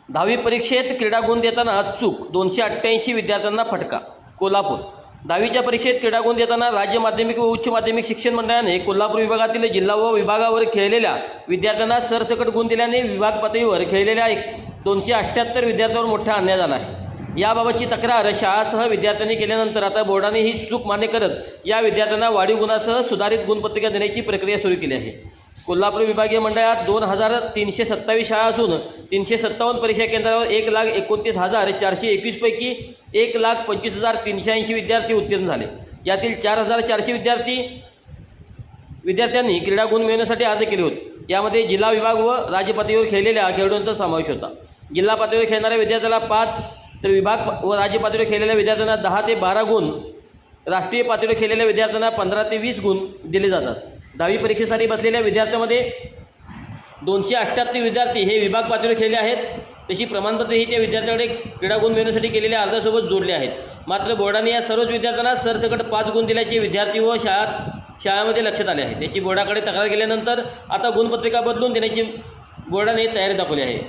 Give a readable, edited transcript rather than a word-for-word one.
10वी परीक्षेत क्रीडा गुण देताना चूक, 288 विद्यार्थ्यांना फटका. कोल्हापूर. 10वीच्या परीक्षेत क्रीडा गुण देताना राज्य माध्यमिक व उच्च माध्यमिक शिक्षण मंडळाने कोल्हापूर विभागातील जिल्हा व विभागावर खेळलेल्या विद्यार्थ्यांना सरसकट गुण दिल्याने विभाग पातळीवर खेळलेल्या 278 विद्यार्थ्यांवर मोठा अन्याय झाला आहे. याबाबतची तक्रार शाळासह विद्यार्थ्यांनी केल्यानंतर आता बोर्डाने ही चूक मान्य करत या विद्यार्थ्यांना वाढीव गुणासह सुधारित गुणपत्रिका देण्याची प्रक्रिया सुरू केली आहे. कोल्हापूर विभागीय मंडळात 2327 शाळा असून 357 परीक्षा केंद्रावर 1,29,421 पैकी 1,25,380 विद्यार्थी उत्तीर्ण झाले. यातील 4,400 विद्यार्थ्यांनी क्रीडा गुण मिळवण्यासाठी अर्ज केले होते. यामध्ये जिल्हा विभाग व राज्य पातळीवर खेळलेल्या खेळाडूंचा समावेश होता. जिल्हा पातळीवर खेळणाऱ्या विद्यार्थ्याला 5 तर विभाग व राज्य पातळीवर खेळलेल्या विद्यार्थ्यांना 10 ते 12 गुण, राष्ट्रीय पातळीवर खेळलेल्या विद्यार्थ्यांना 15 ते 20 गुण दिले जातात. 10वी परीक्षेसाठी बसलेल्या विद्यार्थ्यांमध्ये 278 विद्यार्थी हे विभाग पातळीवर खेळले आहेत. तशी प्रमाणपत्रेही त्या विद्यार्थ्यांकडे क्रीडा गुण मिळवण्यासाठी केलेल्या अर्जासोबत जोडले आहेत. मात्र बोर्डाने या सर्वच विद्यार्थ्यांना सरसकट 5 गुण दिल्याचे विद्यार्थी व शाळांमध्ये लक्षात आले आहे. त्याची बोर्डाकडे तक्रार केल्यानंतर आता गुणपत्रिका बदलून देण्याची बोर्डाने तयारी दाखवली आहे.